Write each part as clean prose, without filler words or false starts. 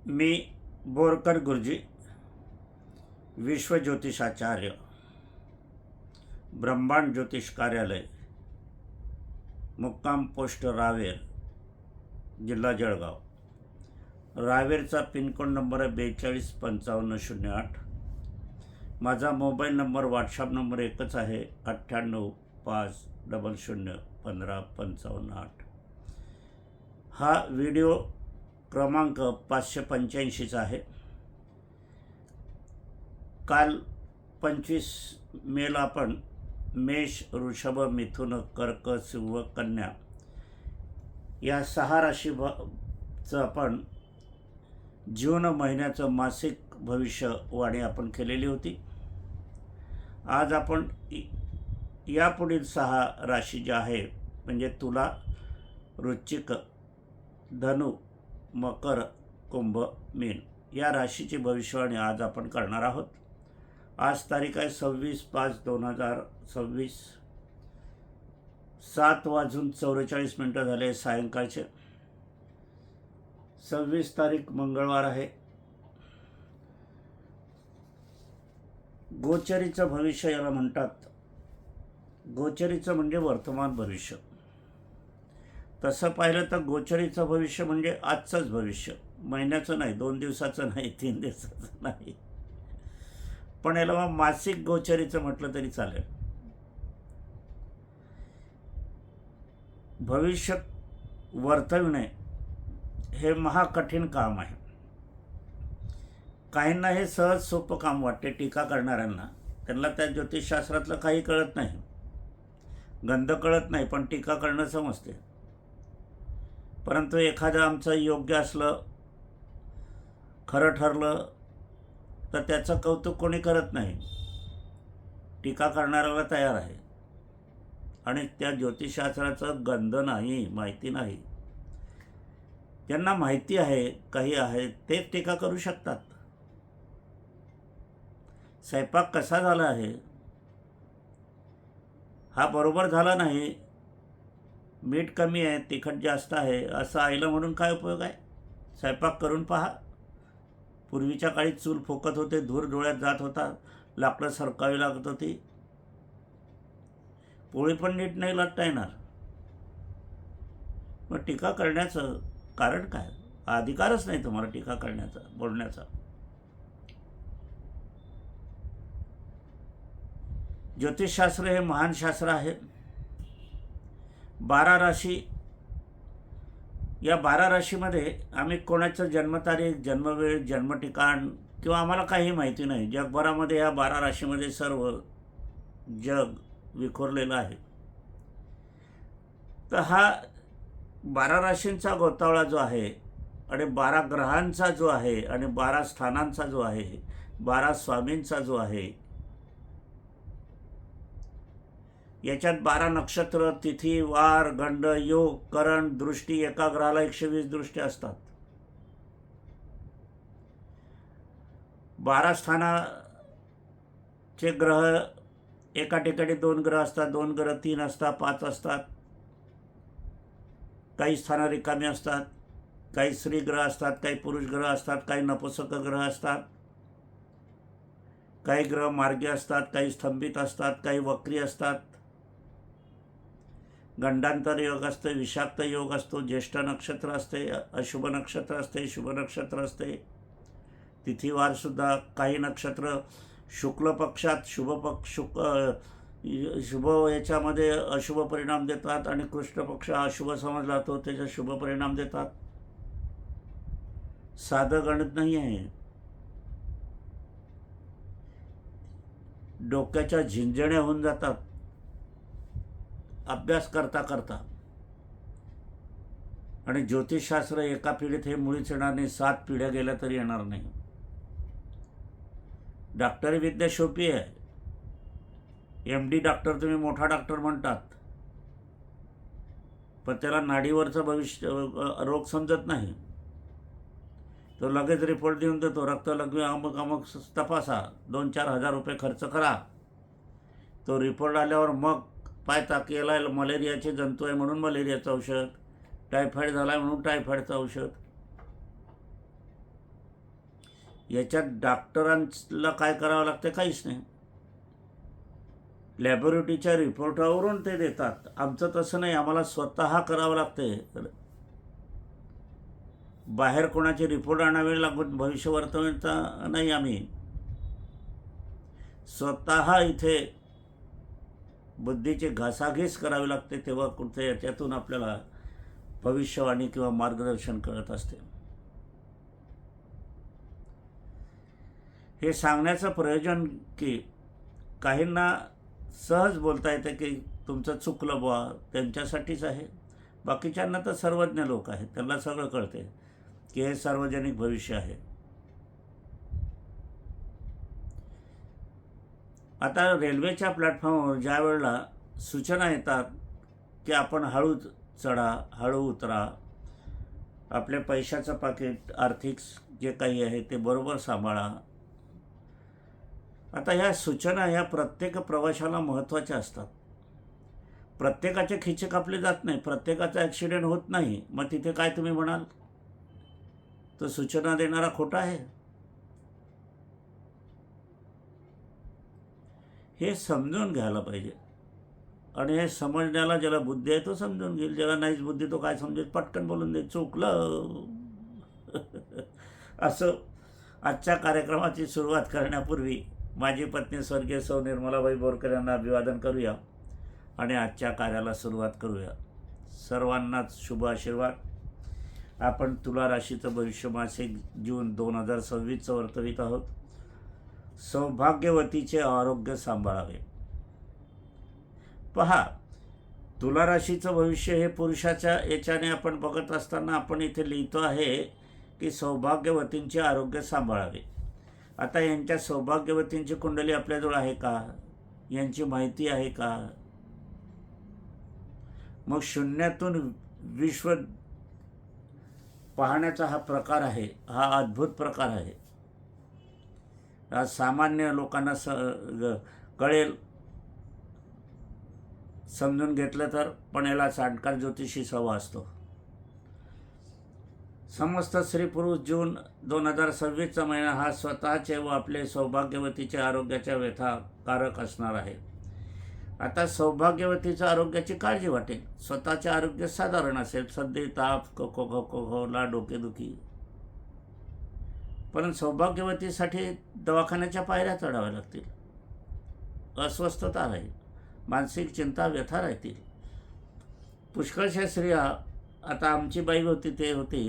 मी बोरकर गुरुजी, विश्वज्योतिषाचार्य, ब्रह्मांड ज्योतिष कार्यालय, मुक्काम पोस्ट रावेर, जिल्हा जळगाव. रावेरचा पिनकोड नंबर आहे 425508. माझा मोबाईल नंबर, व्हॉट्सअप नंबर एकच आहे, 9850015558. हा व्हिडिओ क्रमांक 585चा आहे. काल 25 मेला आपण मेष, वृषभ, मिथुन, कर्क, सिंह, कन्या या 6 राशीचं आपण जून महिन्याचं मासिक भविष्यवाणी आपण केलेली होती. आज आपण यापुढील 6 राशी ज्या आहे म्हणजे तुला, वृश्चिक, धनु, मकर, कुंभ, मीन या राशीची भविष्यवाणी आज आपण करणार आहोत. आज तारीख आहे 26/5/2026. 7:44 झाले सायंकाळचे. 26 तारीख मंगळवार आहे. गोचरीचं भविष्य याला म्हणतात. गोचरीचं म्हणजे वर्तमान भविष्य. तसं पाहिलं तर गोचरीचं भविष्य म्हणजे आजचंच भविष्य, महिन्याचं नाही, 2 दिवसाचं नाही, 3 दिवसाचं नाही. पण याला मग मासिक गोचरीचं म्हटलं तरी चालेल. भविष्य वर्तविणे हे महाकठीण काम आहे. काहींना हे सहज सोपं काम वाटते. टीका करणाऱ्यांना, त्यांना त्या ज्योतिषशास्त्रातलं काही कळत नाही, गंध कळत नाही, पण टीका करणं समजते. परंतु एखादं आमचं योग्य असलं, खरं ठरलं तर त्याचं कौतुक कोणी करत नाही. टीका करणाऱ्याला तयार आहे. आणि त्या ज्योतिषशास्त्राचं गंध नाही, माहिती नाही. ज्यांना माहिती आहे, काही आहे, ते टीका करू शकतात. स्वयंपाक कसा झाला आहे, हा बरोबर झाला नाही, मीठ कमी आहे, तिखट जास्त आहे, असं आईलं म्हणून काय उपयोग आहे? स्वयंपाक करून पहा. पूर्वीच्या काळी चूल फुकत होते, धूर डोळ्यात जात होता, लाकडं सरकावी लागत होती, पोळी पण नीट नाही लाटता येणार. मग टीका करण्याचं कारण काय? अधिकारच नाही तुम्हाला टीका करण्याचा, बोलण्याचा. ज्योतिषशास्त्र हे महान शास्त्र आहे. 12 राशी, या 12 राशीमध्ये आम्ही कोणाचं जन्मतारीख, जन्मवेळ, जन्मठिकाण किंवा आम्हाला काही माहिती नाही. जगभरामध्ये या 12 राशीमध्ये सर्व जग विखुरलेलं आहे. तर हा 12 राशींचा गोतावळा जो आहे आणि 12 ग्रहांचा जो आहे आणि 12 स्थानांचा जो आहे, 12 स्वामींचा जो आहे, याच्यात 12 नक्षत्र, तिथी, वार, गंड, योग, करण, दृष्टी, एका ग्रहाला 120 दृष्टी असतात. 12 स्थानाचे ग्रह, एका ठिकाणी 2 ग्रह असतात, 2 ग्रह 3 असतात, 5 असतात. काही स्थानं रिकामी असतात, काही स्त्री ग्रह असतात, काही पुरुष ग्रह असतात, काही नपुंसक ग्रह असतात, काही ग्रह मार्गी असतात, काही स्तंभित असतात, काही वक्री असतात. गंडांतर योग असते, विषाक्त योग असतो, ज्येष्ठ नक्षत्र असते, अशुभ नक्षत्र असते, शुभ नक्षत्र असते, तिथीवारसुद्धा. काही नक्षत्र शुक्ल पक्षात शुभ याच्यामध्ये अशुभ परिणाम देतात आणि कृष्ण पक्ष अशुभ समजला जातो, त्याचे शुभ परिणाम देतात. साधं गणित नाही आहे. डोक्याच्या झिंजण्या होऊन जातात अभ्यास करता करता. आणि ज्योतिषशास्त्र एका पिढीत हे मुळीच येणार नाही, 7 पिढ्या गेल्या तरी येणार नाही. डॉक्टरी विद्या सोपी आहे. MD डॉक्टर तुम्ही मोठा डॉक्टर म्हणतात, पण त्याला नाडीवरचं भविष्य रोग समजत नाही. तो लगेच रिपोर्ट देऊन देतो, रक्त लघवी अमुक अमुक तपासा, 2-4 हजार रुपये खर्च करा. तो रिपोर्ट आल्यावर मग पाहता की याला मलेरियाचे जंतू आहे म्हणून मलेरियाचं औषध, टायफॉईड झाला म्हणून टायफॉईडचं औषध. याच्यात डॉक्टरांना काय करावं लागतं? काहीच नाही. लॅबोरेटरीच्या रिपोर्टावरून ते देतात. आमचं तसं नाही, आम्हाला स्वतः करावं लागतं. बाहेर कोणाचे रिपोर्ट आणावे लागून भविष्यवर्तवता नाही. आम्ही स्वतः इथे बुद्धीची घासाघीस करावी लागते, तेव्हा कुठे याच्यातून आपल्याला भविष्यवाणी किंवा मार्गदर्शन कळत असते. हे सांगण्याचं प्रयोजन की काहींना सहज बोलता येतं की तुमचं चुकलं बुवा, त्यांच्यासाठीच आहे. बाकीच्यांना तर सर्वज्ञ लोक आहेत, त्यांना सगळं कळते की हे सार्वजनिक भविष्य आहे. आता रेल्वेच्या प्लॅटफॉर्मवर ज्या वेळेला सूचना येतात की आपण हळू चढा, हळू उतरा, आपल्या पैशाचं पाकिट, आर्थिक जे काही आहे ते बरोबर सांभाळा. आता ह्या सूचना ह्या प्रत्येक प्रवाशाला महत्त्वाच्या असतात. प्रत्येकाचे खिचे कापले जात नाही, प्रत्येकाचा ॲक्सिडेंट होत नाही. मग तिथे काय तुम्ही म्हणाल? तो सूचना देणारा खोटा आहे. हे समजून घ्यायला पाहिजे. आणि हे समजण्याला ज्याला बुद्धी आहे तो समजून घेईल, ज्याला नाहीच बुद्धी तो काय समजेल? पटकन बोलून दे, चुकलं. असं आजच्या कार्यक्रमाची सुरुवात करण्यापूर्वी माझी पत्नी स्वर्गीय सौ निर्मलाबाई बोरकर यांना अभिवादन करूया आणि आजच्या कार्याला सुरुवात करूया. सर्वांनाच शुभ आशीर्वाद. आपण तुला राशीचं भविष्य मासिक जून 2026 वर्तवित आहोत. सौभाग्यवतीचे आरोग्य सांभाळावे. पहा, तुला राशीचं भविष्य हे पुरुषाच्या याच्याने आपण बघत असताना आपण इथे लिहितो आहे की सौभाग्यवतींचे आरोग्य सांभाळावे. आता यांच्या सौभाग्यवतींची कुंडली आपल्याजवळ आहे का? यांची माहिती आहे का? मग शून्यातून विश्व पाहण्याचा हा प्रकार आहे, हा अद्भुत प्रकार आहे. हा सामान्य लोकांना कळेल, समजून घेतलं तर. पण याला जाणकार ज्योतिषी हवा असतो. समस्त स्त्री पुरुष जून 2026चा महिना हा स्वतःचे व आपले सौभाग्यवतीच्या आरोग्याच्या व्यथाकारक असणार आहे. आता सौभाग्यवतीच्या आरोग्याची काळजी वाटेल. स्वतःचे आरोग्य साधारण असेल, सर्दी, ताप, खोकला, डोकेदुखी. पण सौभाग्यवतीसाठी दवाखान्याच्या पायऱ्या चढाव्या लागतील, अस्वस्थता राहील, मानसिक चिंता, व्यथा राहतील. पुष्कळशा स्त्रिया, आता आमची बाई होती ते होती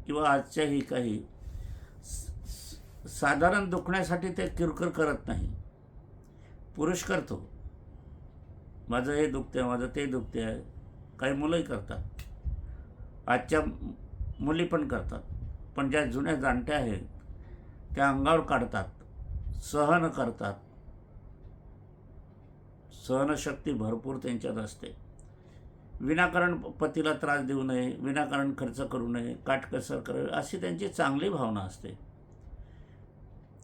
किंवा आजच्याही काही, साधारण दुखण्यासाठी ते किरकिर करत नाही. पुरुष करतो, माझं हे दुखते, माझं ते दुखते आहे. काही मुलंही करतात, आजच्या मुली पण करतात. पण ज्या जुन्या जाणत्या आहेत त्या अंगावर काढतात, सहन करतात. सहनशक्ती भरपूर त्यांच्यात असते. विनाकारण पतीला त्रास देऊ नये, विनाकारण खर्च करू नये, काटकसर करावी, अशी त्यांची चांगली भावना असते.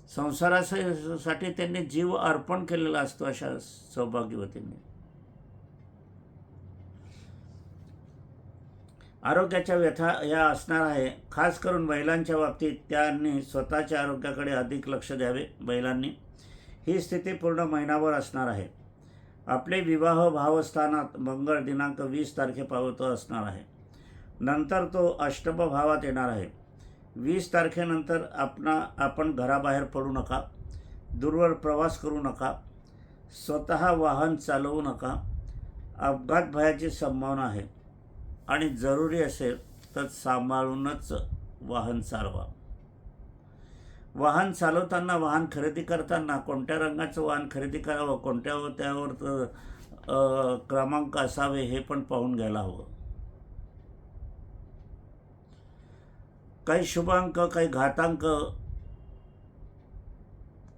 संसारासाठी त्यांनी जीव अर्पण केलेला असतो अशा सौभाग्यवतींनी. आरोग्याच्या व्यथा या असणार आहे. खास करून महिलांच्या बाबतीत त्यांनी स्वतःच्या आरोग्याकडे अधिक लक्ष द्यावे. महिलांनी ही स्थिती पूर्ण महिनाभर असणार आहे. आपले विवाह भावस्थानात मंगळ दिनांक 20 तारखेपासून असणार आहे. नंतर तो अष्टम भावात येणार आहे. 20 तारखेनंतर आपण घराबाहेर पडू नका, दूरवर प्रवास करू नका, स्वतः वाहन चालवू नका. अपघात भयाची संभावना आहे आणि जरुरी असेल तर सांभाळूनच वाहन चालवा. वाहन चालवताना, वाहन खरेदी करताना कोणत्या रंगाचं वाहन खरेदी करावं, कोणत्या त्यावर क्रमांक असावे हे पण पाहून घ्यायला हवं. काही शुभ अंक, काही घातांक,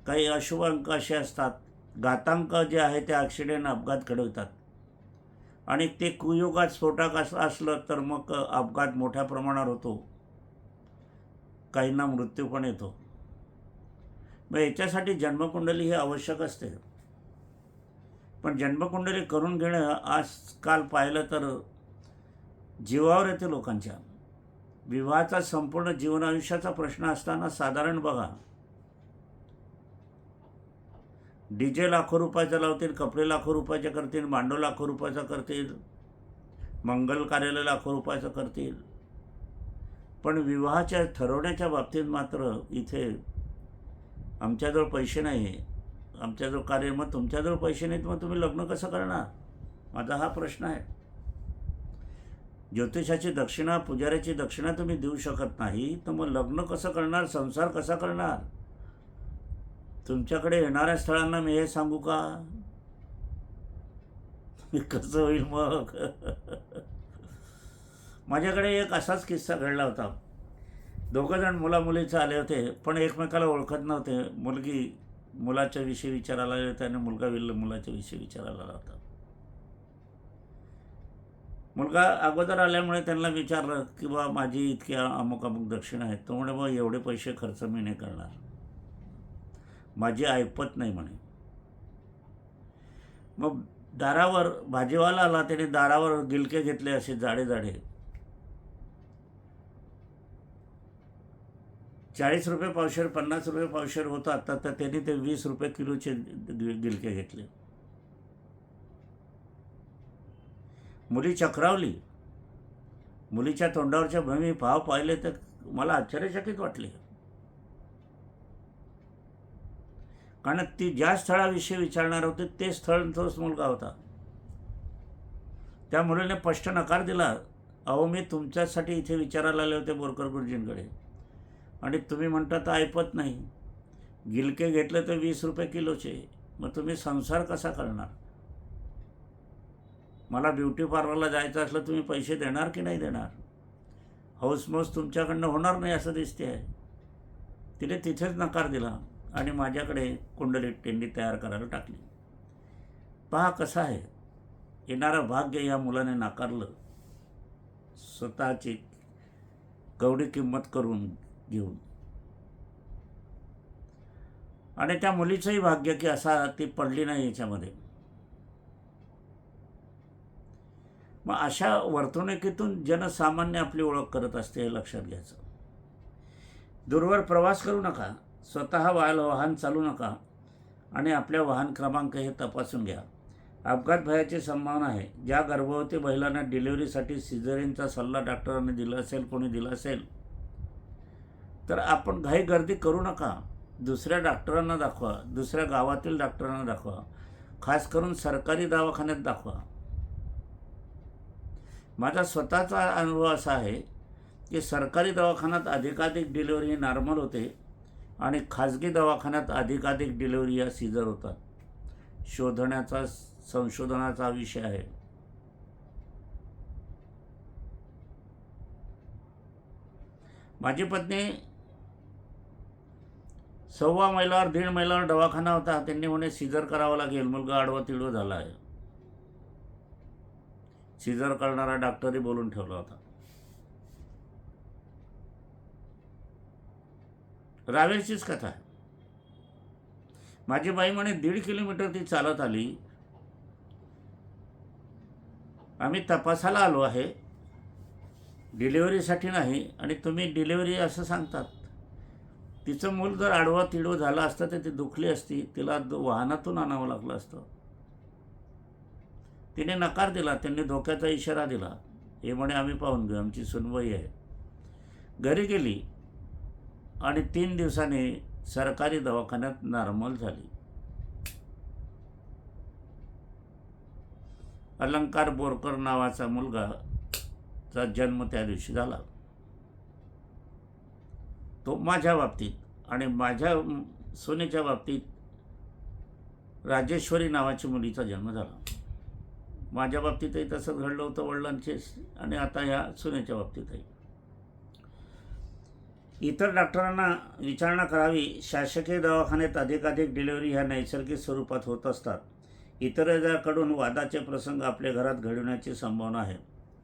काही अशुभ अंक असे असतात. घातांक जे आहे ते ॲक्सिडेंट, अपघात घडवतात. आणि ते कुयोगात स्फोटक असलं तर मग अपघात मोठ्या प्रमाणावर होतो, काहींना मृत्यू पण येतो. मग याच्यासाठी जन्मकुंडली हे आवश्यक असते. पण जन्मकुंडली करून घेणं आजकाल पाहिलं तर जीवावर येते लोकांच्या. विवाहाचा संपूर्ण जीवन आयुष्याचा प्रश्न असताना साधारण बघा, DJ लाखो रुपयाचा लावतील, कपडे लाखो रुपयाचे करतील, मांडव लाखो रुपयाचा करतील, मंगल कार्यालय लाखो रुपयाचं करतील. पण विवाहाच्या ठरवण्याच्या बाबतीत मात्र इथे आमच्याजवळ पैसे नाही, आमच्याजवळ कार्य, मग तुमच्याजवळ पैसे नाहीत मग तुम्ही लग्न कसं करणार? माझा हा प्रश्न आहे. ज्योतिषाची दक्षिणा, पुजाऱ्याची दक्षिणा तुम्ही देऊ शकत नाही, तर मग लग्न कसं करणार, संसार कसा करणार? तुमच्याकडे येणाऱ्या स्थळांना मी हे सांगू का कसं होईल मग? माझ्याकडे एक असाच किस्सा घडला होता. दोघंजण मुलामुलीचे आले होते, पण एकमेकाला ओळखत नव्हते. मुलगी मुलाच्या विषयी विचारायला आली होती आणि मुलगा मुलाच्या विषयी विचारायला आला होता. मुलगा अगोदर आल्यामुळे त्यांना विचारलं की बा माझी इतकी अमुक अमुक दक्षिणा आहेत. तो म्हणे बा एवढे पैसे खर्च मी नाही करणार, माझी ऐपत नाही म्हणे. मग दारावर भाजीवाला आला, त्याने दारावर गिलके घेतले असे जाडे जाडे, 40 रुपये पावशेर, 50 रुपये पावशेर होतं आता, तर त्यांनी ते 20 रुपये किलोचे गिलके घेतले. मुली चक्रावली. मुलीच्या तोंडावरच्या भूमी भाव पाहिले तर मला आश्चर्यचकित वाटले. कारण ती ज्या स्थळाविषयी विचारणार होते ते स्थळ तोच मुलगा होता. त्या मुलीने स्पष्ट नकार दिला. अहो मी तुमच्यासाठी इथे विचारायला आले होते बोरकर गुरुजींकडे, आणि तुम्ही म्हणतात ऐपत नाही. गिलके घेतले तर 20 रुपये किलोचे, मग तुम्ही संसार कसा करणार? मला ब्युटी पार्लरला जायचं असलं तुम्ही पैसे देणार की नाही देणार? हौसमौस तुमच्याकडनं होणार नाही असं दिसते आहे. तिने तिथेच नकार दिला आणि माझ्याकडे कुंडली टेंडी तयार करायला टाकली. पहा कसं आहे, येणारं भाग्य या मुलाने नाकारलं, स्वतःची कवडी किंमत करून घेऊन. आणि त्या मुलीचंही भाग्य की असा ती पडली नाही याच्यामध्ये. मग अशा वर्तणुकीतून जनसामान्य आपली ओळख करत असते, हे लक्षात घ्यायचं. दूरवर प्रवास करू नका, स्वतः वाहन चालू नका आणि आपल्या वाहन क्रमांक हे तपासून घ्या. अपघात भयाची संभावना आहे. ज्या गर्भवती महिलांना डिलिव्हरीसाठी सिझेरियनचा सल्ला डॉक्टरांनी दिला असेल, कोणी दिला असेल, तर आपण घाई गर्दी करू नका. दुसऱ्या डॉक्टरांना दाखवा, दुसऱ्या गावातील डॉक्टरांना दाखवा, खास करून सरकारी दवाखान्यात दाखवा. माझा स्वतःचा अनुभव असा आहे की सरकारी दवाखान्यात अधिकाधिक डिलिव्हरी नॉर्मल होते आणि खाजगी दवाखान्यात अधिकाधिक डिलिव्हरी या सीझर होतात. शोधण्याचा, संशोधनाचा विषय आहे. माझी पत्नी 1.25 मैलावर 1.5 मैलावर दवाखाना होता. त्यांनी म्हणे सीझर करावं लागेल, मुलगा आडवा तिडवा झाला आहे. सीझर करणारा डॉक्टरही बोलून ठेवला होता. रावेरचीच कथा आहे. माझी बाई म्हणे 1.5 किलोमीटर ती चालत आली. आम्ही तपासायला आलो आहे, डिलिव्हरीसाठी नाही, आणि तुम्ही डिलिव्हरी असं सांगतात. तिचं मूल जर आडवा तिडवं झालं असतं तर ती दुखली असती, तिला वाहनातून आणावं लागलं असतं. तिने नकार दिला. त्यांनी धोक्याचा इशारा दिला. हे म्हणे आम्ही पाहून घेऊ, आमची सुनबाई आहे. घरी गेली आणि 3 दिवसांनी सरकारी दवाखान्यात नॉर्मल झाली. अलंकार बोरकर नावाचा मुलगाचा जन्म त्या दिवशी झाला. तो माझ्या बाबतीत आणि माझ्या सोनेच्या बाबतीत राजेश्वरी नावाची मुलीचा जन्म झाला. माझ्या बाबतीतही तसंच घडलं होतं, वडिलांचे, आणि आता ह्या सुनेच्या बाबतीतही. इतर डॉक्टरांना विचारणा करावी. शासकीय दवाखान्यात अधिकाधिक डिलिव्हरी ह्या नैसर्गिक स्वरूपात होत असतात. इतरांकडून वादाचे प्रसंग आपल्या घरात घडवण्याची संभावना आहे.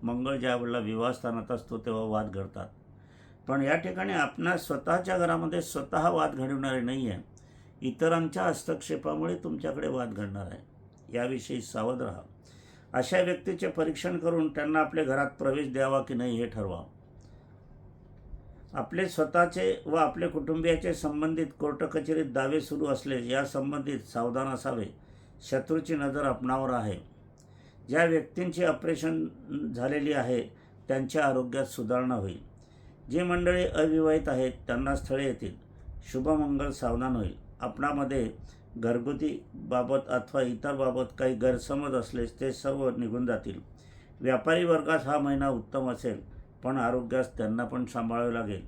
मंगळ ज्यावेळेला विवाहस्थानात असतो तेव्हा वाद घडतात. पण या ठिकाणी आपणास स्वतःच्या घरामध्ये स्वतः वाद घडवणारे नाही आहे, इतरांच्या हस्तक्षेपामुळे तुमच्याकडे वाद घडणार आहे. याविषयी सावध राहा. अशा व्यक्तीचे परीक्षण करून त्यांना आपल्या घरात प्रवेश द्यावा की नाही हे ठरवा. आपले स्वतःचे व आपले कुटुंबियाचे संबंधित कोर्ट कचेरीत दावे सुरू असले या संबंधित सावधान असावे. शत्रूची नजर आपणावर आहे. ज्या व्यक्तींची ऑपरेशन झालेली आहे त्यांच्या आरोग्यात सुधारणा होईल. जी मंडळी अविवाहित आहेत त्यांना स्थळे येतील. शुभमंगल सावधान होईल. आपणामध्ये घरगुती बाबत अथवा इतर बाबत काही गैरसमज असलेच ते सर्व निघून जातील. व्यापारी वर्गास हा महिना उत्तम असेल, पण आरोग्यास त्यांना पण सांभाळावे लागेल.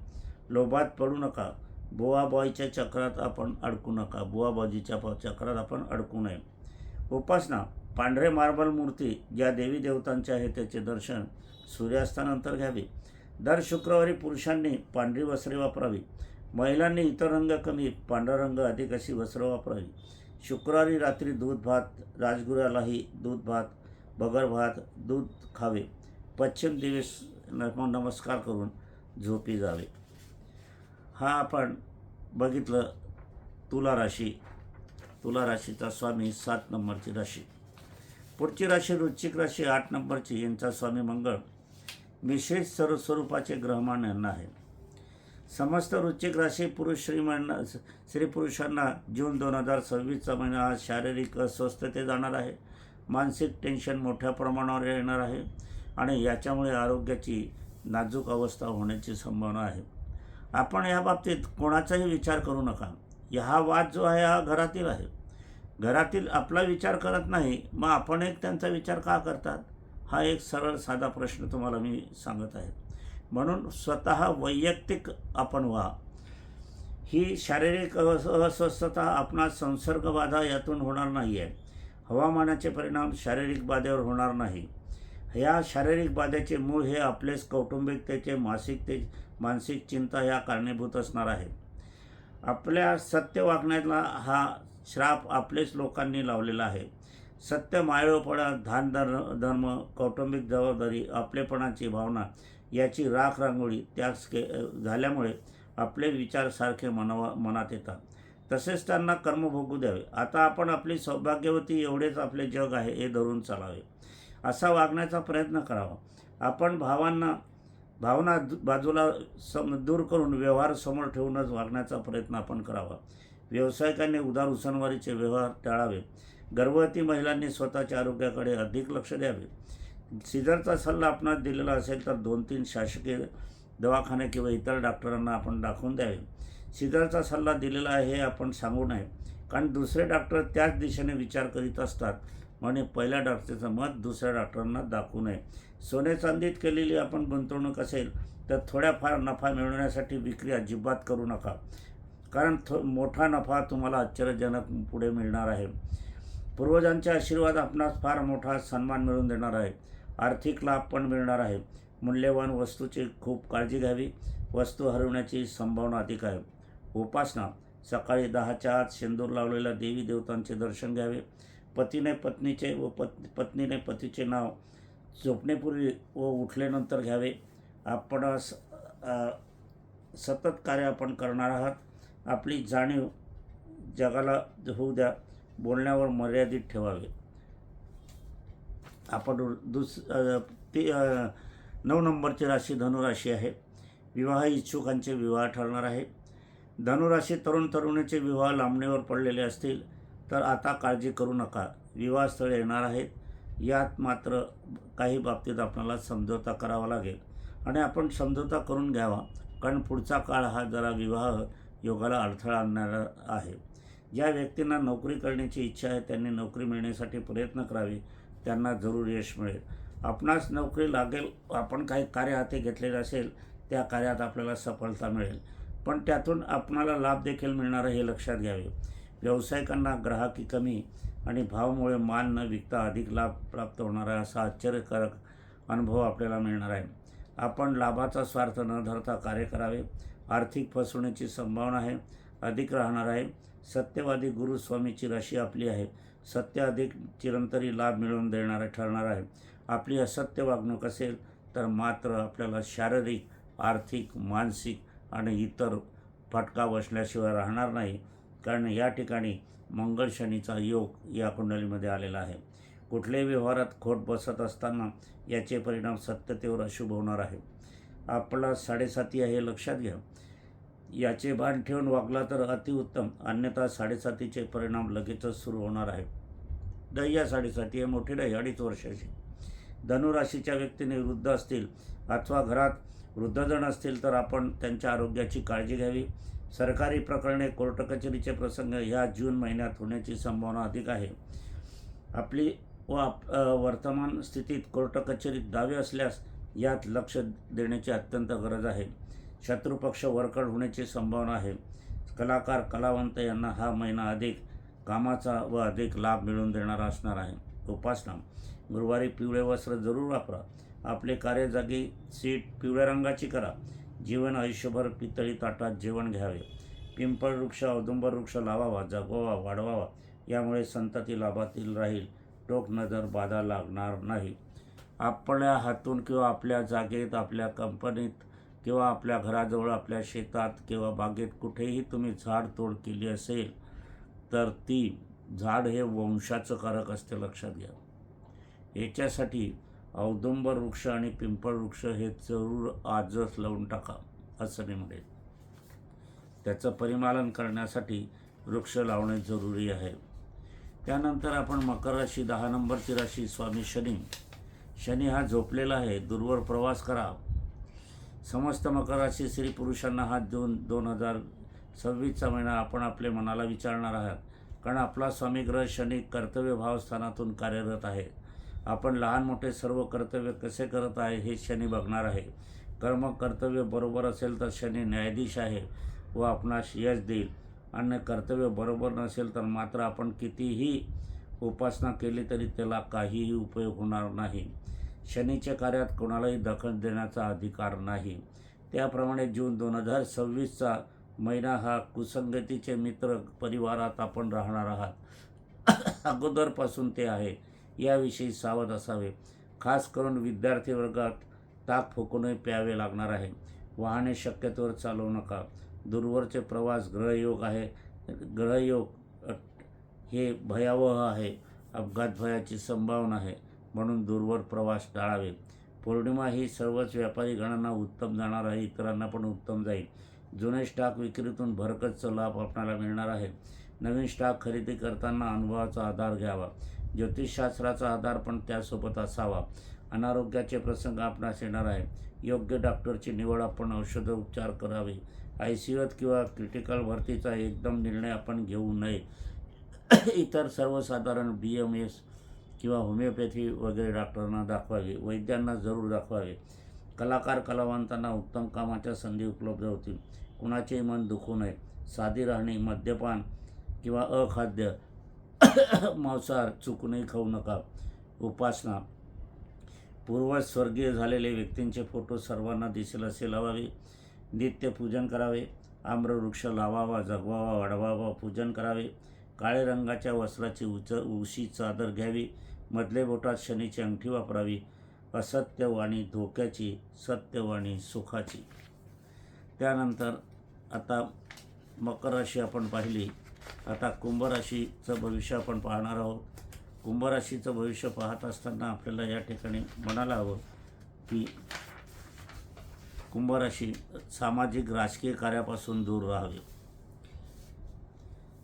लोभात पडू नका. बुवाबाईच्या चक्रात आपण अडकू नका. बुवाबाजीच्या चक्रात आपण अडकू नये. उपासना. पांढरे मार्बल मूर्ती ज्या देवी देवतांचे आहे त्याचे दर्शन सूर्यास्तानंतर घ्यावे. दर शुक्रवारी पुरुषांनी पांढरी वस्त्रे वापरावी. महिलांनी इतर रंग कमी, पांढरा रंग अधिक अशी वस्त्र वापरावी. शुक्रवारी रात्री दूध भात, राजगुरालाही दूध भात, बगर भात, दूध खावे. पश्चिम दिवेस नमस्कार करून झोपी जावे. हा आपण बघितलं तुला राशी. तुला राशीचा स्वामी 7 नंबरची राशी. पुढची राशी वृश्चिक राशी 8 नंबरची. यांचा स्वामी मंगळ मिश्रित स्वरूपाचे ग्रहमान यांना आहे. समस्त वृश्चिक राशी स्त्री पुरुषांना जून 2026चा महिना हा शारीरिक अस्वस्थते जाणार आहे. मानसिक टेन्शन मोठ्या प्रमाणावर येणार आहे आणि याच्यामुळे आरोग्याची नाजूक अवस्था होण्याची संभावना आहे. आपण या बाबतीत कोणाचाही विचार करू नका. हा वाद जो आहे हा घरातील आहे. घरातील आपला विचार करत नाही, मग आपण एक त्यांचा विचार का करतात? हा एक सरळ साधा प्रश्न तुम्हाला मी सांगत आहे. म्हणून स्वतः वैयक्तिक आपण व्हा. ही शारीरिक अस्वस्थता आपणास संसर्गबाधा यातून होणार नाही आहे. हवामानाचे परिणाम शारीरिक बाधेवर होणार नाही. या शारीरिक बाधेचे मूळ हे आपलेच कौटुंबिकतेचे मानसिक चिंता या कारणीभूत असणार आहे. आपल्या सत्य वागण्याला हा श्राप आपलेच लोकांनी लावलेला आहे. सत्य, मायळोपणा, दान धर्म, कौटुंबिक जबाबदारी, आपलेपणाची भावना याची राख रांगोळी त्याग झाल्यामुळे आपले विचार सारखे मनात येतात. तसेच त्यांना कर्म भोगू द्यावे. आता आपण आपली सौभाग्यवती एवढेच आपले जग आहे हे धरून चालावे. असा वागण्याचा प्रयत्न करावा. आपण भावना बाजूला दूर करून व्यवहार समोर ठेवूनच वागण्याचा प्रयत्न आपण करावा. व्यावसायिकांनी उदार उसनवारीचे व्यवहार टाळावे. गर्भवती महिलांनी स्वतःच्या आरोग्याकडे अधिक लक्ष द्यावे. सिझरचा सल्ला आपणास दिलेला असेल तर 2-3 शासकीय दवाखाने किंवा इतर डॉक्टरांना आपण दाखवून द्यावे. सिझरचा सल्ला दिलेला आहे हे आपण सांगू नये, कारण दुसरे डॉक्टर त्याच दिशेने विचार करीत असतात. म्हणून पहिल्या डॉक्टरचं मत दुसऱ्या डॉक्टरांना दाखवू नये. सोने चांदीत केलेली आपण गुंतवणूक असेल तर थोड्याफार नफा मिळवण्यासाठी विक्री अजिबात करू नका, कारण मोठा नफा तुम्हाला आश्चर्यजनक पुढे मिळणार आहे. पूर्वजांचे आशीर्वाद आपणास फार मोठा सन्मान मिळवून देणार आहे. आर्थिक लाभ पण मिळणार आहे. मूल्यवान वस्तूची खूप काळजी घ्यावी. वस्तू हरवण्याची संभावना अधिक आहे. उपासना. सकाळी 10च्या आत शेंदूर लावलेल्या देवी देवतांचे दर्शन घ्यावे. पतीने पत्नीचे व पत्नीने पतीचे नाव झोपण्यापूर्वी व उठल्यानंतर घ्यावे. आपण सतत कार्य आपण करणार आहात. आपली जाणीव जगाला होऊ द्या. बोलण्यावर मर्यादित ठेवावे. आपण 9 नंबरची राशी धनुराशी आहे. विवाह इच्छुकांचे विवाह ठरणार आहे. धनुराशी तरुणीचे विवाह लांबणीवर पडलेले असतील तर आता काळजी करू नका. विवाहस्थळे येणार आहेत. यात मात्र काही बाबतीत आपल्याला समझोता करावा लागेल आणि आपण समझोता करून घ्यावा, कारण पुढचा काळ हा जरा विवाह योगाला अडथळा आणणारा आहे. ज्या व्यक्तींना नोकरी करण्याची इच्छा आहे त्यांनी नोकरी मिळण्यासाठी प्रयत्न करावे. त्यांना जरूर यश मिळेल. आपणास नोकरी लागेल. आपण काही कार्य हाती घेतलेले असेल त्या कार्यात आपल्याला सफलता मिळेल, पण त्यातून आपणाला लाभ देखील मिळणार हे लक्षात घ्यावे. व्यावसायिकांना ग्राहकी कमी आणि भावामुळे माल न विकता अधिक लाभ प्राप्त होणार आहे असा आश्चर्यकारक अनुभव आपल्याला मिळणार आहे. आपण लाभाचा स्वार्थ न धरता कार्य करावे. आर्थिक फसवणुकीची संभावना आहे अधिक राहणार आहे. सत्यवादी गुरुस्वामीची राशी आपली आहे. सत्य अधिक चिरंतरी लाभ मिळवून देणारे ठरणार आहे. आपली असत्य वागणूक असेल तर मात्र आपल्याला शारीरिक, आर्थिक, मानसिक आणि इतर फटका बसल्याशिवाय राहणार नाही, कारण या ठिकाणी मंगळ शनीचा योग या कुंडलीमध्ये आलेला आहे. कुठल्याही व्यवहारात खोट बसत असताना याचे परिणाम सत्यतेवर अशुभ होणार आहे. आपला 7.5 आहे हे लक्षात घ्या. याचे भान ठेवून वागला तर अतिउत्तम, अन्यथा 7.5चे परिणाम लगेचच सुरू होणार आहे. दैया 7.5 आहे, मोठी दै 2.5 वर्षाची. धनुराशीच्या व्यक्तीने वृद्ध असतील अथवा घरात वृद्धजण असतील तर आपण त्यांच्या आरोग्याची काळजी घ्यावी. सरकारी प्रकरणे, कोर्ट कचेरीचे प्रसंग ह्या जून महिन्यात होण्याची संभावना अधिक आहे. आपली वर्तमान स्थितीत कोर्ट कचेरीत दावे असल्यास यात लक्ष देण्याची अत्यंत गरज आहे. शत्रुपक्ष वरकड होण्याची संभावना आहे. कलाकार, कलावंत यांना हा महिना अधिक कामाचा व अधिक लाभ मिळवून देणारा असणार आहे. उपासना: गुरुवारी पिवळे वस्त्र जरूर वापरा. आपले कार्यजागी सीट पिवळ्या रंगाची करा. जीवन आयुष्यभर पितळी ताटात जेवण घ्यावे. पिंपळ वृक्ष, औदुंबर वृक्ष लावावा, जगवावा, वाढवावा. यामुळे संतती लाभातील राहील. टोक नजर बाधा लागणार नाही. आपल्या हातून किंवा आपल्या जागेत, आपल्या कंपनीत किंवा आपल्या घराजवळ, आपल्या शेतात किंवा बागेत कुठेही तुम्ही झाडतोड केली असेल तर ती झाड हे वंशाचं कारक असते, लक्षात घ्या. याच्यासाठी औदुंबर वृक्ष आणि पिंपळ वृक्ष हे जरूर आजच लावून टाका असं मी म्हणेन. त्याचं परिपालन करण्यासाठी वृक्ष लावणे जरुरी आहे. त्यानंतर आपण मकर राशी, 10 नंबरची राशी, स्वामी शनी. शनी हा झोपलेला आहे. दूरवर प्रवास करा. समस्त मकर राशी स्त्री पुरुषांना हा जून 2026चा महिना आपण आपल्या मनाला विचारणार आहात, कारण आपला स्वामी ग्रह शनी कर्तव्य भावस्थानातून कार्यरत आहे. आपण लहान मोठे सर्व कर्तव्य कसे करत आहे हे शनी बघणार आहे. कर्म कर्तव्य बरोबर असेल तर शनी न्यायाधीश आहे व आपणास यश देईल. आणि कर्तव्य बरोबर नसेल तर मात्र आपण कितीही उपासना केली तरी त्याला काहीही उपयोग होणार नाही. शनीच्या कार्यात कोणालाही दखल देण्याचा अधिकार नाही. त्याप्रमाणे जून 2026चा महिना हा कुसंगतीचे मित्र परिवारात आपण राहणार आहात. अगोदरपासून ते आहे याविषयी सावध असावे. खास करून विद्यार्थी वर्गात ताक फुकूनही प्यावे लागणार आहे. वाहने शक्यतोवर चालवू नका. दूरवरचे प्रवास, ग्रहयोग आहे. ग्रहयोग हे भयावह आहे. अपघात भयाची संभावना आहे, म्हणून दूरवर प्रवास टाळावे. पौर्णिमा ही सर्वच व्यापारी गणांना उत्तम जाणार आहे, इतरांना पण उत्तम जाईल. जुने स्टॉक विक्रीतून भरकच लाभ आपल्याला मिळणार आहे. नवीन स्टॉक खरेदी करताना अनुभवाचा आधार घ्यावा. ज्योतिषशास्त्राचा आधार पण त्यासोबत असावा. अनारोग्याचे प्रसंग आपणास येणार आहे. योग्य डॉक्टरची निवड, आपण औषधोपचार करावे. ICUत किंवा क्रिटिकल भरतीचा एकदम निर्णय आपण घेऊ नये. इतर सर्वसाधारण BMS किंवा होमिओपॅथी वगैरे डॉक्टरांना दाखवावे. वैद्यांना जरूर दाखवावे. कलाकार, कलावंतांना उत्तम कामाच्या संधी उपलब्ध होतील. कुणाचेही मन दुखू नये. साधी राहणे, मद्यपान किंवा अखाद्य मांसाहार चुकूनही खाऊ नका. उपासना: पूर्वज स्वर्गीय झालेले व्यक्तींचे फोटो सर्वांना दिसेल असे लावावे. नित्य पूजन करावे. आम्रवृक्ष लावावा, जगवावा, वाढवावा, पूजन करावे. काळे रंगाच्या वस्त्राची उशी चादर घ्यावी. मधले बोटात शनीची अंगठी वापरावी. असत्यवाणी धोक्याची, सत्यवाणी सुखाची. त्यानंतर आता मकर राशी आपण पाहिली. आता कुंभ राशीचं भविष्य आपण पाहणार आहोत. कुंभ राशीचं भविष्य पाहत असताना आपल्याला या ठिकाणी म्हणायला हवं की कुंभ राशी सामाजिक राजकीय कार्यापासून दूर राहावे.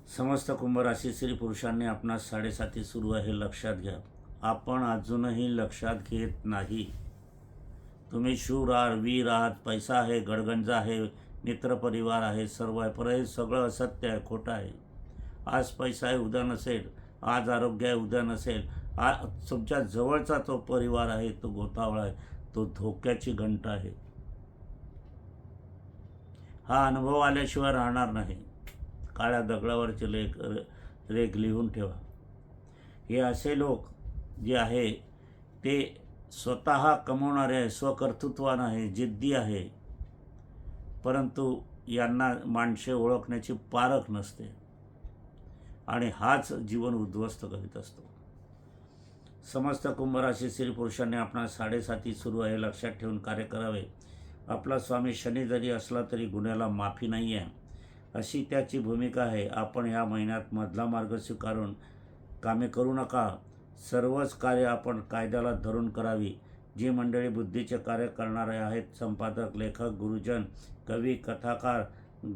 समस्त कुंभ राशी स्त्री पुरुषांनी आपणास 7.5 सुरू आहे, लक्षात घ्या. आपण अजूनही लक्षात घेत नाही. तुम्ही शूर आहात, वीर आहात, पैसा आहे, गडगंजा आहे, मित्रपरिवार आहे, सर्व आहे, पर हे सगळं असत्य आहे, खोटं आहे. आज पैसा आहे, उद्या नसेल. आज आरोग्य आहे, उद्या नसेल. तुमच्या जवळचा तो परिवार आहे, तो गोतावळा आहे, तो धोक्याची घंटा आहे. हा अनुभव आल्याशिवाय राहणार नाही. काळ्या दगडावरचे रेख लिहून ठेवा. हे असे लोक जे आहे ते स्वतः कमवणारे आहे, स्वकर्तृत्वान आहे, जिद्दी आहे, परंतु यांना माणसे ओळखण्याची पारख नसते आणि हाच जीवन उद्ध्वस्त करीत असतो. समस्त कुंभराशी स्त्री पुरुषांनी आपणास 7.5 सुरू आहे, लक्षात ठेवून कार्य करावे. आपला स्वामी शनी जरी असला तरी गुन्ह्याला माफी नाही आहे, अशी त्याची भूमिका आहे. आपण या महिन्यात मधला मार्ग स्वीकारून कामे करू नका. सर्वच कार्य आपण कायद्याला धरून करावी. जी मंडळी बुद्धीचे कार्य करणारे आहेत, संपादक, लेखक, गुरुजन, कवी, कथाकार,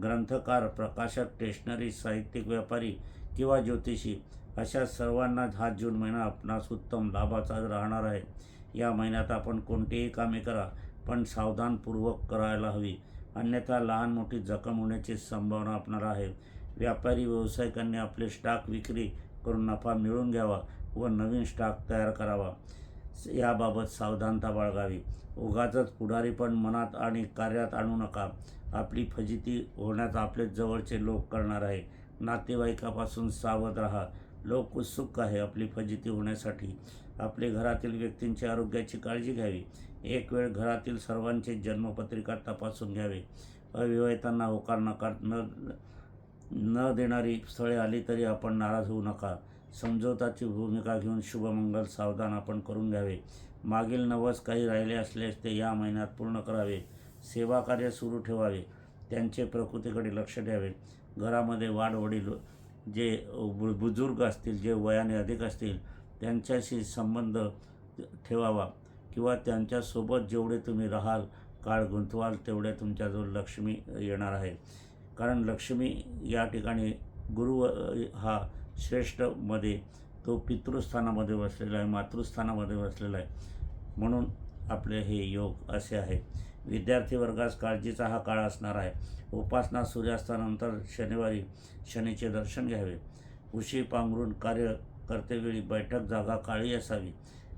ग्रंथकार, प्रकाशक, स्टेशनरी, साहित्यिक व्यापारी किंवा ज्योतिषी, अशा सर्वांनाच हा जून महिना आपणास उत्तम लाभाचा राहणार आहे. या महिन्यात आपण कोणतीही कामे करा, पण सावधानपूर्वक करायला हवी, अन्यथा लहान मोठी जखम होण्याची संभावना आपणाला आहे. व्यापारी व्यावसायिकांनी आपले स्टॉक विक्री करून नफा मिळवून घ्यावा व नवीन स्टॉक तयार करावा. याबाबत सावधानता बाळगावी. उगाचच पुढारीपण मनात आणि कार्यात आणू नका. आपली फजिती होण्यास आपले जवळचे लोक करणार आहे. नातेवाईकापासून सावध राहा. लोक उत्सुक आहे आपली फजिती होण्यासाठी. आपले घरातील व्यक्तींची आरोग्याची काळजी घ्यावी. एक वेळ घरातील सर्वांचे जन्मपत्रिका तपासून घ्यावे. अविवाहितांना होकार नकार न देणारी स्थळे आली तरी आपण नाराज होऊ नका. समजोताची भूमिका घेऊन शुभमंगल सावधान आपण करून घ्यावे. मागील नवस काही राहिले असल्यास ते या महिन्यात पूर्ण करावे. सेवा कार्य सुरू ठेवावे. त्यांचे प्रकृतीकडे लक्ष द्यावे. घरामध्ये वाडवडील जे बुजुर्ग असतील, जे वयाने अधिक असतील, त्यांच्याशी संबंध ठेवावा किंवा त्यांच्यासोबत जेवढे तुम्ही राहाल, काळ गुंतवाल, तेवढे तुमच्याजवळ लक्ष्मी येणार आहे. कारण लक्ष्मी या ठिकाणी गुरु हा श्रेष्ठमध्ये तो पितृस्थानामध्ये बसलेला आहे, मातृस्थानामध्ये बसलेला आहे. म्हणून आपले हे योग असे आहे. विद्यार्थी वर्गास काळजीचा हा काळ असणार आहे. उपासना सूर्यास्तानंतर शनिवारी शनीचे दर्शन घ्यावे. उशी पांघरून कार्य करतेवेळी बैठक जागा काळी असावी.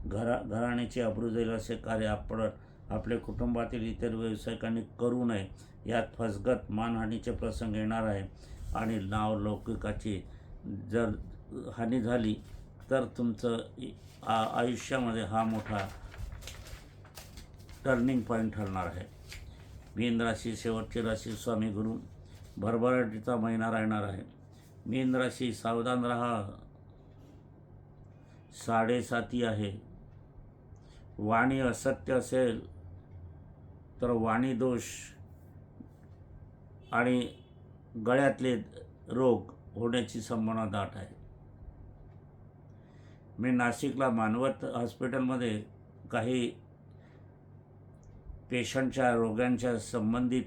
घराण्याची अब्रू जाईल असे कार्य आपण आपले कुटुंबातील इतर व्यावसायिकांनी करू नये. यात फसगत, मानहानीचे प्रसंग येणार आहे आणि नावलौकिकाची जर हानी झाली तर तुमचं आयुष्यामध्ये हा मोठा टर्निंग पॉईंट ठरणार आहे. मीन राशी शेवटची राशी, स्वामी गुरु. भरभराटीचा महिना राहणार आहे. मीन राशी, सावधान राहा. 7.5 आहे. वाणी असत्य असेल तर वाणी दोष आणि गळ्यातले रोग होण्याची संभावना दाट आहे. मी नाशिकला मानवत हॉस्पिटलमध्ये काही पेशंटच्या रोगांच्या संबंधित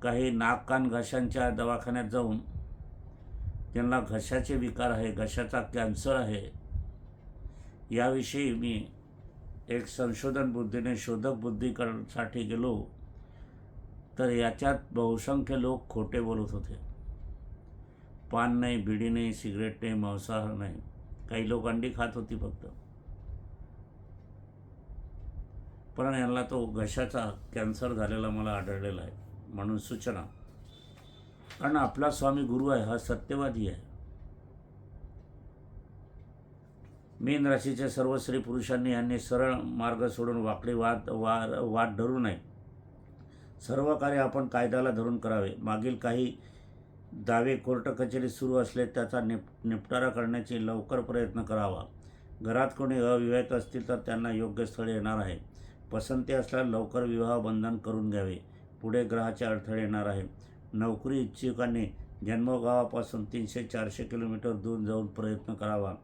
काही नाक कान घशांच्या दवाखान्यात जाऊन त्यांना घशाचे विकार आहे, घशाचा कॅन्सर आहे, याविषयी मी एक संशोधन बुद्धीने शोधक बुद्धीसाठी गेलो तर याच्यात बहुसंख्य लोक खोटे बोलत होते. पान नाही, बिडी नाही, सिगरेट नाही, मांसाहार नाही. काही लोक अंडी खात होती फक्त, पण यांना तो घशाचा कॅन्सर झालेला मला आढळलेला आहे. म्हणून सूचना, कारण आपला स्वामी गुरु आहे, हा सत्यवादी आहे. मीन राशीच्या सर्व स्त्री पुरुषांनी यांनी सरळ मार्ग सोडून वाकडी वाट धरू नये. सर्व कार्य आपण कायद्याला धरून करावे. मागील काही दावे कोर्ट कचेरी सुरू असले त्याचा निपटारा करण्याची लवकर प्रयत्न करावा. घरात कोणी अविवाहित असतील तर त्यांना योग्य स्थळ येणार आहे. पसंती असल्यास लवकर विवाह बंधन करून घ्यावे. पुढे ग्रहाचे अडथळे येणार आहे. नोकरी इच्छुकांनी जन्मगावापासून 300-400 किलोमीटर दूर जाऊन प्रयत्न करावा.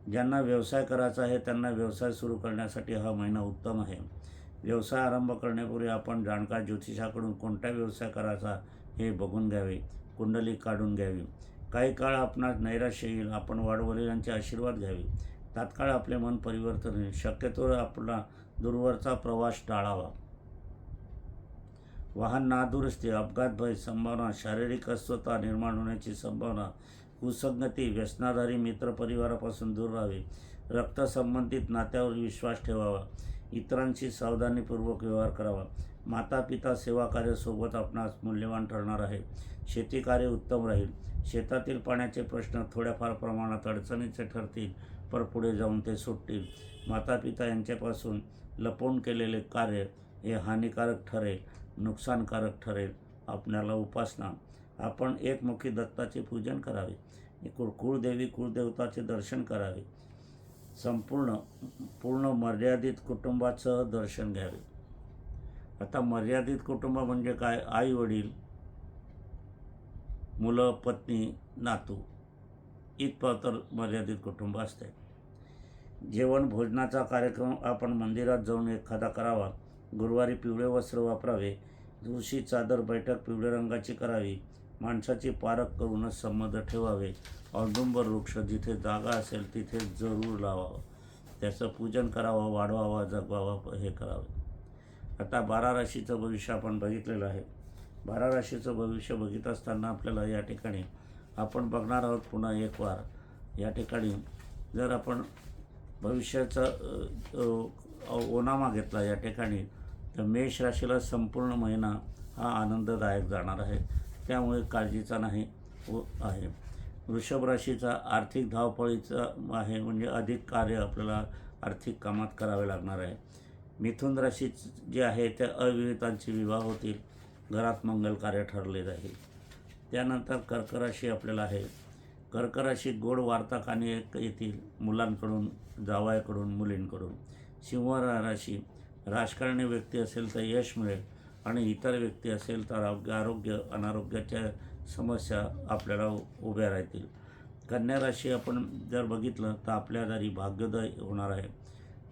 ज्यांना व्यवसाय करायचा आहे त्यांना व्यवसाय सुरू करण्यासाठी हा महिना उत्तम आहे. व्यवसाय आरंभ करण्यापूर्वी आपण जाणकार ज्योतिषाकडून कोणता व्यवसाय करायचा हे बघून घ्यावे. कुंडली काढून घ्यावी. काही काळ आपणास नैराश्य येईल. आपण वाडवडिलांचे आशीर्वाद घ्यावे. तात्काळ आपले मन परिवर्तन होईल. शक्यतो आपला दूरवरचा प्रवास टाळावा. वाहन नादुरुस्ती, अपघात भय संभावना, शारीरिक अस्वस्थता निर्माण होण्याची संभावना, कुसंगती, व्यसनाधारी मित्रपरिवारापासून दूर राहावे. रक्तसंबंधित नात्यावर विश्वास ठेवावा. इतरांशी सावधानीपूर्वक व्यवहार करावा. माता पिता सेवा कार्यासोबत आपणास मूल्यवान ठरणार आहे. शेती कार्य उत्तम राहील. शेतातील पाण्याचे प्रश्न थोड्याफार प्रमाणात अडचणीचे ठरतील, पण पुढे जाऊन ते सुटतील. माता पिता यांच्यापासून लपवून केलेले कार्य हे हानिकारक ठरेल, नुकसानकारक ठरेल. आपल्याला उपासना, आपण एकमुखी दत्ताचे पूजन करावे. कुळदेवी कुळदेवताचे दर्शन करावे. पूर्ण मर्यादित कुटुंबासह दर्शन घ्यावे. आता मर्यादित कुटुंब म्हणजे काय? आई वडील, मुलं, पत्नी, नातू, इथपर्यंत मर्यादित कुटुंब असते. जेवण भोजनाचा कार्यक्रम आपण मंदिरात जाऊन एखादा करावा. गुरुवारी पिवळे वस्त्र वापरावे. तुळशी चादर बैठक पिवळ्या रंगाची करावी. माणसाची पारख करूनच संबंध ठेवावे. औदुंबर वृक्ष जिथे जागा असेल तिथे जरूर लावावा. त्याचं पूजन करावं, वाढवावा, जगवावा, हे करावे. आता 12 राशीचं भविष्य आपण बघितलेलं आहे. 12 राशीचं भविष्य बघित असताना आपल्याला या ठिकाणी आपण बघणार आहोत पुन्हा एक वार. या ठिकाणी जर आपण भविष्याचा ओनामा घेतला या ठिकाणी, तर मेष राशीला संपूर्ण महिना हा आनंददायक जाणार आहे, त्यामुळे काळजीचा नाही आहे. वृषभ राशीचा आर्थिक धावपळीचा आहे, म्हणजे अधिक कार्य आपल्याला आर्थिक कामात करावे लागणार आहे. मिथुन राशी जे आहे त्या अविवाहितांचे विवाह होतील. घरात मंगल कार्य ठरले जाईल. त्यानंतर कर्क राशी आपल्याला आहे. कर्क राशी गोड वार्ता कानी येतील, मुलांकडून, जावयाकडून, मुलींकडून. सिंह राशी राजकारणी व्यक्ती असेल तर यश मिळेल आणि इतर व्यक्ती असेल तर आरोग्य अनारोग्याच्या समस्या आपल्याला उभ्या राहतील. कन्या राशी आपण जर बघितलं तर आपल्या दारी भाग्योदय होणार आहे.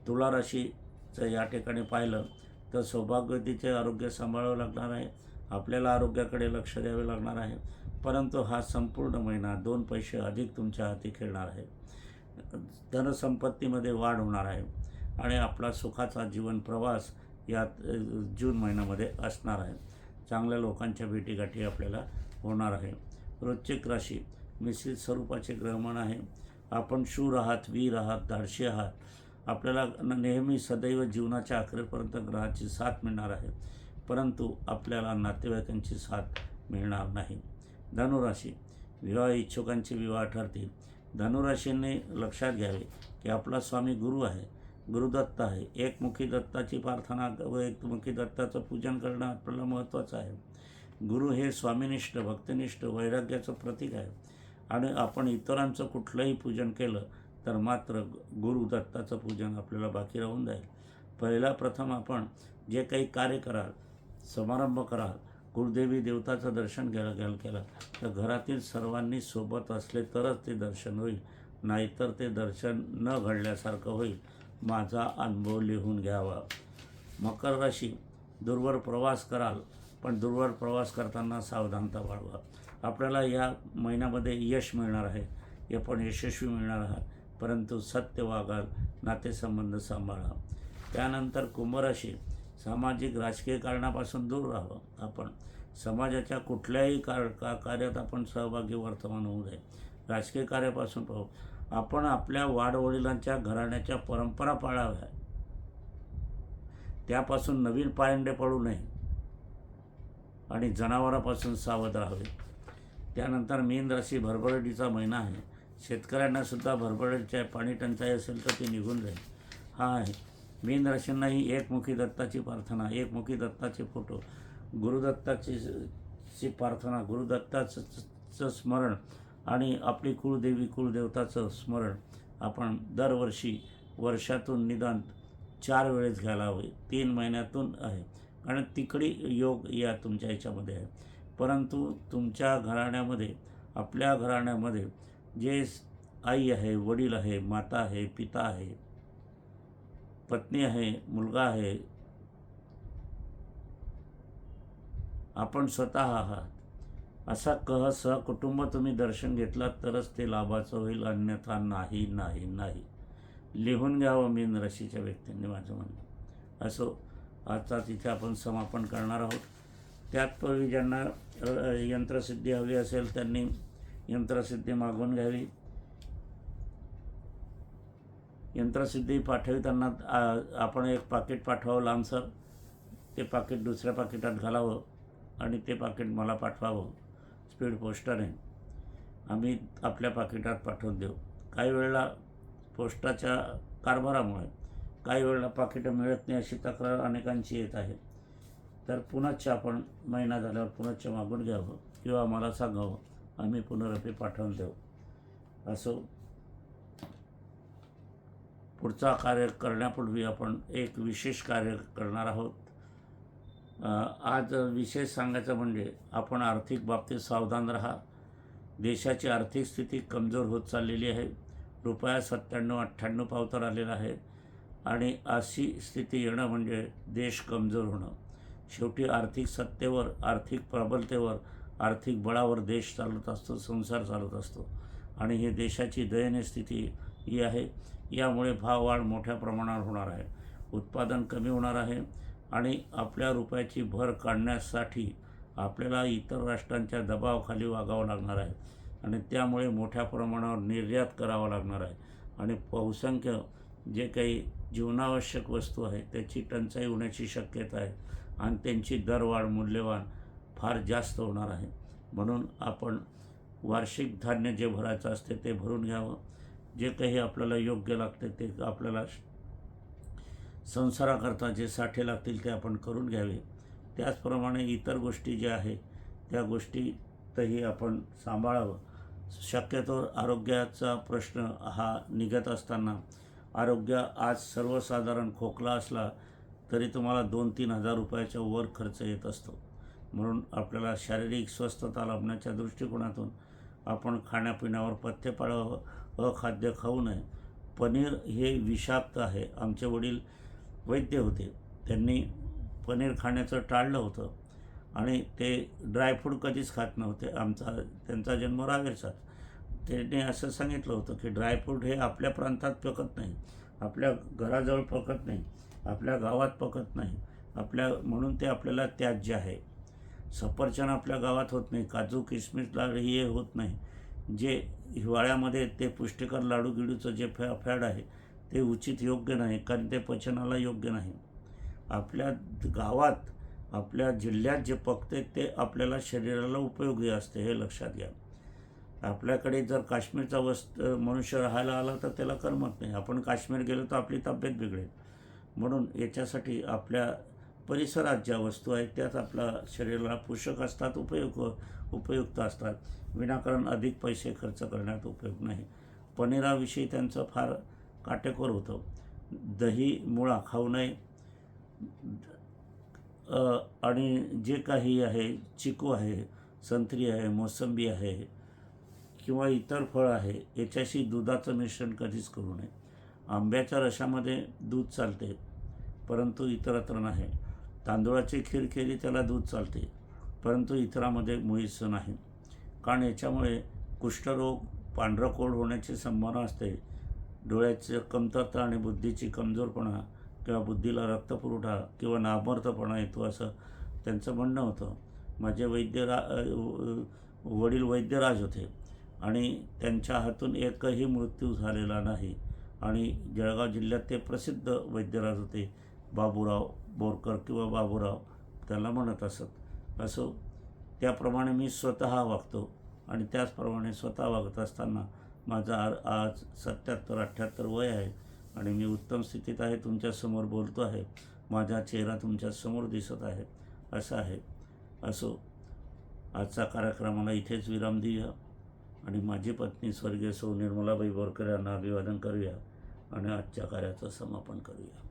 तुला राशीचं या ठिकाणी पाहिलं तर सौभाग्यवतीचे आरोग्य सांभाळावं लागणार आहे. आपल्याला आरोग्याकडे लक्ष द्यावे लागणार आहे. परंतु हा संपूर्ण महिना 2 पैसे अधिक तुमच्या हाती खेळणार आहे. धनसंपत्तीमध्ये वाढ होणार आहे आणि आपला सुखाचा जीवन प्रवास या जून महिन्यामध्ये असणार आहे. चांगल्या लोकांच्या भेटीगाठी आपल्याला होणार आहे. वृश्चिक राशी मिश्रित स्वरूपाचे ग्रहमान आहे. आपण शूर आहात, वीर आहात, धाडशी आहात. आपल्याला नेहमी सदैव जीवनाच्या अखेरपर्यंत ग्रहाची साथ मिळणार आहे, परंतु आपल्याला नातेवाईकांची साथ मिळणार नाही. धनुराशी विवाह इच्छुकांचे विवाह ठरतील. धनुराशीने लक्षात घ्यावे की आपला स्वामी गुरु आहे, गुरुदत्त आहे. एकमुखी दत्ताची प्रार्थना व एकमुखी दत्ताचं पूजन करणं आपल्याला महत्त्वाचं आहे. गुरु हे स्वामीनिष्ठ, भक्तिनिष्ठ, वैराग्याचं प्रतीक आहे आणि आपण इतरांचं कुठलंही पूजन केलं तर मात्र गुरुदत्ताचं पूजन आपल्याला बाकी राहून जाईल. प्रथम आपण जे काही कार्य कराल, समारंभ कराल, कुलदेवी देवताचं दर्शन केलं तर घरातील सर्वांनी सोबत असले तरच ते दर्शन होईल, नाहीतर ते दर्शन न घडल्यासारखं होईल. माझा अनुभव लिहून घ्यावा. मकर राशी दूरवर प्रवास कराल, पण दूरवर प्रवास करताना सावधानता बाळगा. आपल्याला या महिन्यामध्ये यश मिळणार आहे, आपण यशस्वी मिळणार आहात, परंतु सत्य वागाल, नातेसंबंध सांभाळा. त्यानंतर कुंभराशी सामाजिक राजकीय कारणापासून दूर राहावं. आपण समाजाच्या कुठल्याही कार्यात आपण सहभागी वर्तमान होऊ नये. राजकीय कार्यापासून पाहू. आपण आपल्या वाडवडिलांच्या घराण्याच्या परंपरा पाळाव्या, त्यापासून नवीन पायंडे पडू नये आणि जनावरांपासून सावध राहावे. त्यानंतर मीन राशी भरभराटीचा महिना आहे. शेतकऱ्यांना सुद्धा भरभराटीची पाणी टंचाई असेल तर ती निघून जाईल. हा आहे. मीन राशींनाही एकमुखी दत्ताची प्रार्थना, एकमुखी दत्ताचे फोटो, गुरुदत्ताची प्रार्थना, गुरुदत्ताचं स्मरण आणि आपली कुळदेवी कुलदेवताचं स्मरण आपण दरवर्षी वर्षातून निदान 4 वेळेस घ्यायला हवे. 3 महिन्यातून आहे, कारण तिकडी योग या तुमच्या याच्यामध्ये आहे. परंतु तुमच्या घराण्यामध्ये, आपल्या घराण्यामध्ये जे आई आहे, वडील आहे, माता आहे, पिता आहे, पत्नी आहे, मुलगा आहे, आपण स्वतः आहात, असा सहकुटुंब तुम्ही दर्शन घेतलात तरच ते लाभाचं होईल, अन्यथा नाही नाही नाही. लिहून घ्यावं मीन राशीच्या व्यक्तींनी, माझं म्हणणं. असो, आजचा तिथे आपण समापन करणार आहोत. त्यातपूर्वी ज्यांना यंत्रसिद्धी हवी असेल त्यांनी यंत्रसिद्धी मागवून घ्यावी. यंत्रसिद्धी पाठविताना आपण एक पाकिट पाठवावं लांबसर, ते पाकिट दुसऱ्या पाकिटात घालावं आणि ते पाकिट मला पाठवावं स्पीड पोस्टाने. आम्ही आपल्या पाकिटात पाठवून देऊ. काही वेळेला पोस्टाच्या कारभारामुळे काही वेळेला पाकिटं मिळत नाही अशी तक्रार अनेकांची येत आहे. तर पुनश्च आपण महिना झाल्यावर पुनश्च मागून घ्यावं किंवा मला सांगावं, आम्ही पुनरपी पाठवून देऊ. असो, पुढचा कार्य करण्यापूर्वी आपण एक विशेष कार्य करणार आहोत. आज विशेष सांगायचं म्हणजे आपण आर्थिक बाबतीत सावधान राहा. देशाची आर्थिक स्थिती कमजोर होत चाललेली आहे. रुपया 97-98 पावतर आलेला आहे आणि अशी स्थिती येणं म्हणजे देश कमजोर होणं. शेवटी आर्थिक सत्तेवर, आर्थिक प्रबलतेवर, आर्थिक बळावर देश चालत असतो, संसार चालत असतो आणि ही देशाची दयनीय स्थिती ही आहे. यामुळे भाववाढ मोठ्या प्रमाणावर होणार आहे, उत्पादन कमी होणार आहे आणि आपल्या रुपयाची भर काढण्यासाठी आपल्याला इतर राष्ट्रांच्या दबावाखाली वागावं लागणार आहे आणि त्यामुळे मोठ्या प्रमाणावर निर्यात करावा लागणार आहे आणि बहुसंख्य जे काही जीवनावश्यक वस्तू आहे त्याची टंचाई होण्याची शक्यता आहे आणि त्यांची दरवाढ मूल्यवान फार जास्त होणार आहे. म्हणून आपण वार्षिक धान्य जे भरायचं असते ते भरून घ्यावं. जे काही आपल्याला योग्य लागते ते आपल्याला संसाराकरता जे साठे लागतील ते आपण करून घ्यावे. त्याचप्रमाणे इतर गोष्टी ज्या आहेत त्या गोष्टीतही आपण सांभाळावं. शक्यतो आरोग्याचा प्रश्न हा निघत असताना आरोग्य आज सर्वसाधारण खोकला असला तरी तुम्हाला 2-3 हजार रुपयाच्या वर खर्च येत असतो. म्हणून आपल्याला शारीरिक स्वस्थता लाभण्याच्या दृष्टिकोनातून आपण खाण्यापिण्यावर पथ्य पाळावं, अखाद्य खाऊ नये. पनीर हे विषाक्त आहे. आमचे वडील वैद्य होते, त्यांनी पनीर खाण्याचं टाळलं होतं आणि ते ड्रायफ्रूट कधीच खात नव्हते. त्यांचा जन्म रावेरचा. त्यांनी असं सांगितलं होतं की ड्रायफ्रूट हे आपल्या प्रांतात पिकत नाही, आपल्या घराजवळ पिकत नाही, आपल्या गावात पिकत नाही, म्हणून ते आपल्याला त्याज्य आहे. सफरचंद आपल्या गावात होत नाही, काजू किशमिश हे होत नाही. जे हिवाळ्यामध्ये ते पुष्टिकर लाडू गिडूचं जे फॅड आहे ते उचित योग्य नाही, कारण ते पचनाला योग्य नाही. आपल्या गावात, आपल्या जिल्ह्यात जे पकते ते आपल्याला शरीराला उपयोगी असते, हे लक्षात घ्या. आपल्याकडे जर काश्मीरचा मनुष्य राहायला आला तर त्याला करमत नाही. आपण काश्मीर गेलो तर आपली तब्येत बिघडेल. म्हणून याच्यासाठी आपल्या परिसरात ज्या वस्तू आहेत त्याच आपल्या शरीराला पोषक असतात, उपयुक्त असतात. विनाकारण अधिक पैसे खर्च करण्यात उपयोग नाही. पनीराविषयी त्यांचं फार काटेकोर होतं. दही मुळा खाऊ नये आणि जे काही आहे, चिकू आहे, संत्री आहे, मोसंबी आहे किंवा इतर फळ आहे याच्याशी दुधाचं मिश्रण कधीच करू नये. आंब्याच्या रसामध्ये दूध चालते परंतु इतरत्र नाही. तांदूळाची खीर केली त्याला दूध चालते परंतु इतरामध्ये मुळीच नाही, कारण याच्यामुळे कुष्ठरोग, पांढरकोड होण्याची संभावना असते. डोळ्याची कमतरता आणि बुद्धीची कमजोरपणा किंवा बुद्धीला रक्तपुरवठा किंवा नामर्थपणा येतो असं त्यांचं म्हणणं होतं. माझे वडील वैद्यराज होते आणि त्यांच्या हातून एकही मृत्यू झालेला नाही आणि जळगाव जिल्ह्यात ते प्रसिद्ध वैद्यराज होते. बाबूराव बोरकर किंवा बाबूराव त्याला म्हणत असत. असो, त्याप्रमाणे मी स्वतः वागतो आणि त्याचप्रमाणे स्वतः वागत असताना माझं आज 77-78 वय आहे आणि मी उत्तम स्थितीत आहे, तुमच्यासमोर बोलतो आहे, माझा चेहरा तुमच्यासमोर दिसत आहे, असं आहे. असो, आजचा कार्यक्रमाला इथेच विराम देऊया आणि माझी पत्नी स्वर्गीय सौ निर्मलाबाई बोरकर यांना अभिवादन करूया आणि आजच्या कार्याचं समापन करूया.